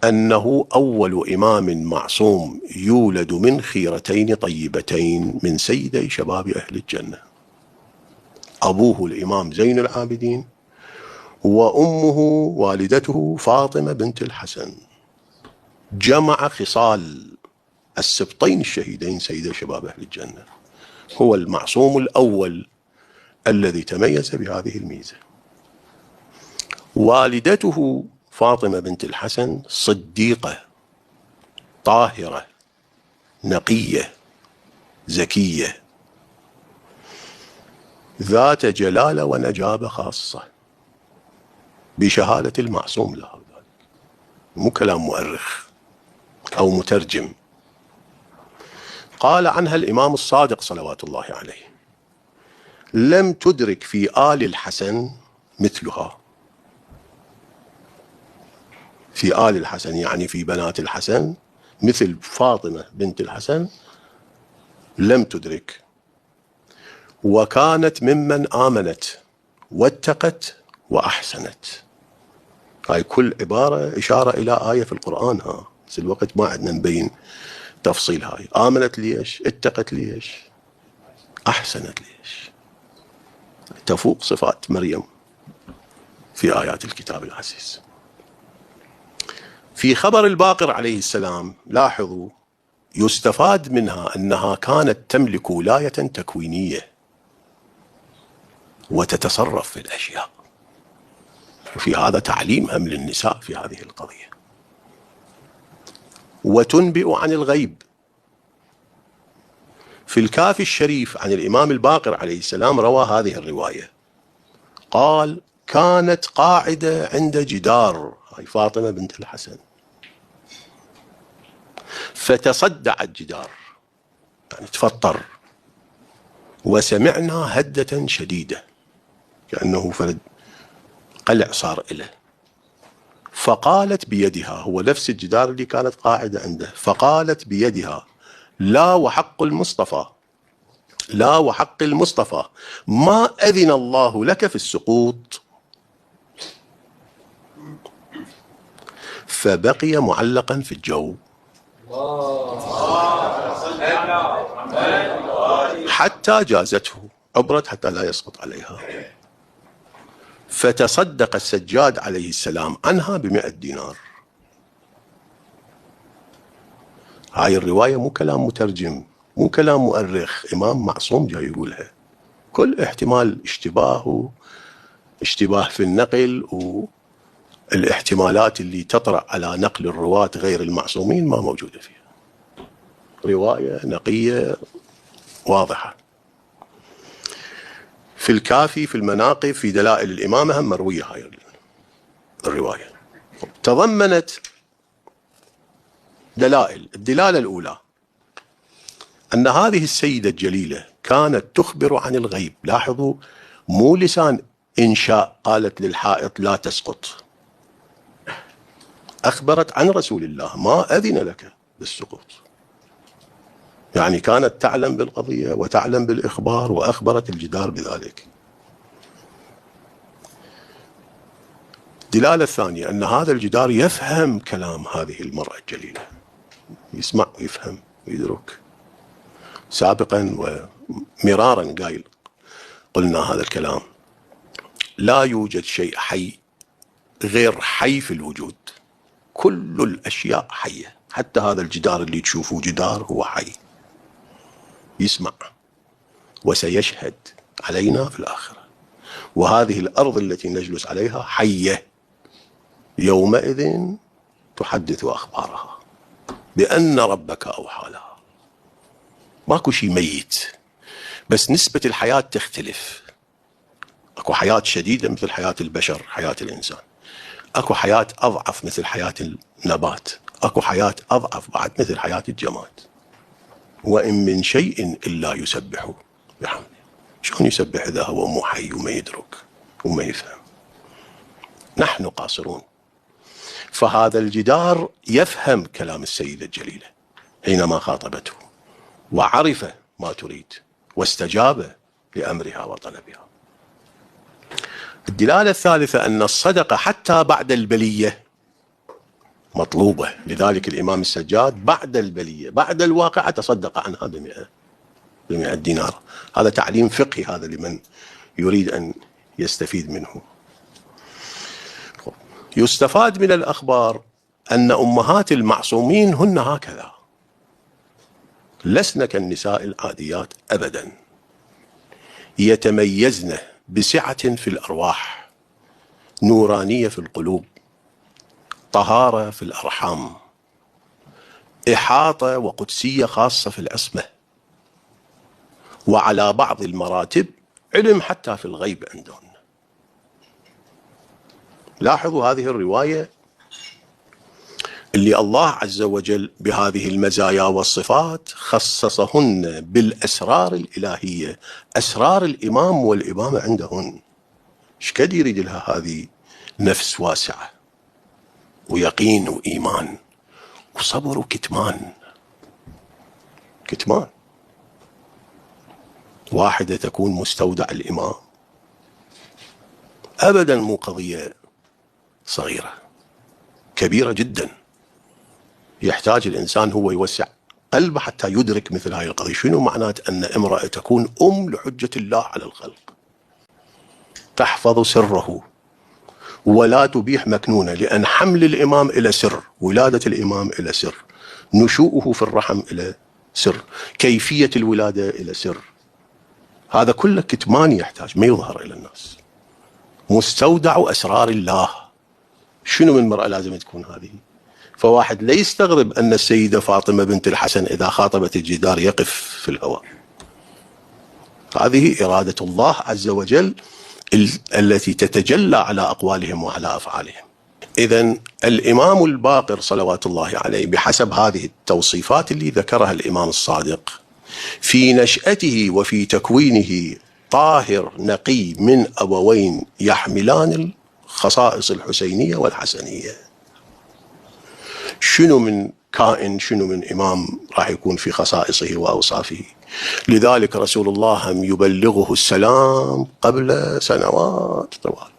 أنه أول إمام معصوم يولد من خيرتين طيبتين من سيدي شباب أهل الجنة، أبوه الإمام زين العابدين، وأمه والدته فاطمة بنت الحسن، جمع خصال السبطين الشهيدين سيدي شباب أهل الجنة. هو المعصوم الأول الذي تميز بهذه الميزة. والدته فاطمة بنت الحسن صديقة طاهرة نقية زكية ذات جلالة ونجابة خاصة بشهادة المعصوم لها، مو كلام مؤرخ أو مترجم. قال عنها الإمام الصادق صلوات الله عليه: لم تدرك في آل الحسن مثلها. في آل الحسن يعني في بنات الحسن مثل فاطمة بنت الحسن لم تدرك، وكانت ممن آمنت واتقت وأحسنت. هاي كل عبارة إشارة إلى آية في القرآن، بس الوقت ما عندنا نبين تفصيل. هاي آمنت ليش؟ اتقت ليش؟ أحسنت ليش؟ تفوق صفات مريم في آيات الكتاب العزيز. في خبر الباقر عليه السلام لاحظوا يستفاد منها أنها كانت تملك ولاية تكوينية وتتصرف في الأشياء، وفي هذا تعليم هم للنساء في هذه القضية. وتنبئ عن الغيب. في الكافي الشريف عن الإمام الباقر عليه السلام روى هذه الرواية، قال: كانت قاعدة عند جدار، هاي فاطمة بنت الحسن، فتصدع الجدار يعني تفطر، وسمعنا هدة شديدة كأنه فرد قلع صار إله، فقالت بيدها، هو نفس الجدار اللي كانت قاعدة عنده، فقالت بيدها: لا وحق المصطفى، لا وحق المصطفى ما أذن الله لك في السقوط. فبقي معلقا في الجو حتى جازته، عبرت حتى لا يسقط عليها. فتصدق السجاد عليه السلام عنها ب100 دينار. هاي الرواية مو كلام مترجم، مو كلام مؤرخ، إمام معصوم جاي يقولها. كل احتمال اشتباه في النقل والاحتمالات اللي تطرأ على نقل الرواة غير المعصومين ما موجودة فيها. رواية نقية واضحة. في الكافي في المناقب في دلائل الإمامة هم مروية هاي الرواية. تضمنت دلائل. الدلالة الأولى أن هذه السيدة الجليلة كانت تخبر عن الغيب. لاحظوا، مو لسان إنشاء قالت للحائط لا تسقط، أخبرت عن رسول الله ما أذن لك بالسقوط، يعني كانت تعلم بالقضية وتعلم بالإخبار وأخبرت الجدار بذلك. الدلالة الثانية أن هذا الجدار يفهم كلام هذه المرأة الجليلة، يسمع ويفهم ويدرك. سابقا ومرارا قلنا هذا الكلام: لا يوجد شيء حي غير حي في الوجود، كل الأشياء حية، حتى هذا الجدار اللي تشوفوه جدار هو حي، يسمع وسيشهد علينا في الآخرة. وهذه الأرض التي نجلس عليها حية، يومئذ تحدث أخبارها بأن ربك أوحى لها. ماكو شيء ميت، بس نسبة الحياة تختلف. اكو حياة شديدة مثل حياة البشر، حياة الإنسان. اكو حياة أضعف مثل حياة النبات. اكو حياة أضعف بعد مثل حياة الجماد. وإن من شيء إلا يسبح بحمده. شلون يسبح إذا هو مو حي وما يدرك وما يفهم؟ نحن قاصرون. فهذا الجدار يفهم كلام السيدة الجليلة حينما خاطبته، وعرف ما تريد واستجاب لأمرها وطلبها. الدلالة الثالثة أن الصدقة حتى بعد البلية مطلوبة. لذلك الإمام السجاد بعد البلية بعد الواقعة تصدق عنها ب100 دينار. هذا تعليم فقهي هذا لمن يريد أن يستفيد منه. يستفاد من الأخبار أن أمهات المعصومين هن هكذا، لسن كالنساء العاديات أبدا، يتميزن بسعة في الأرواح، نورانية في القلوب، طهارة في الأرحام، إحاطة وقدسية خاصة في العصمة، وعلى بعض المراتب علم حتى في الغيب عندهن. لاحظوا هذه الرواية اللي الله عز وجل بهذه المزايا والصفات خصصهن بالأسرار الإلهية، أسرار الإمام والإمامة عندهن. شكد يريد لها هذه نفس واسعة ويقين وإيمان وصبر وكتمان. كتمان واحدة تكون مستودع الإمام أبدا، مو قضية صغيرة، كبيرة جدا. يحتاج الإنسان هو يوسع قلبه حتى يدرك مثل هاي القضية. شنو معنات أن امرأة تكون لحجة الله على الخلق، تحفظ سره ولا تبيح مكنونة، لأن حمل الإمام إلى سر، ولادة الإمام إلى سر، نشوءه في الرحم إلى سر، كيفية الولادة إلى سر. هذا كله كتمان يحتاج، ما يظهر إلى الناس. مستودع أسرار الله. شنو من مرأة لازم تكون هذه؟ فواحد لا يستغرب أن السيدة فاطمة بنت الحسن إذا خاطبت الجدار يقف في الهواء. هذه إرادة الله عز وجل التي تتجلى على أقوالهم وعلى أفعالهم. إذن الإمام الباقر صلوات الله عليه بحسب هذه التوصيفات اللي ذكرها الإمام الصادق في نشأته وفي تكوينه طاهر نقي من أبوين يحملان الخصائص الحسينية والحسنية. شنو من كائن، شنو من إمام راح يكون في خصائصه وأوصافه؟ لذلك رسول الله هم يبلغه السلام قبل سنوات طوال.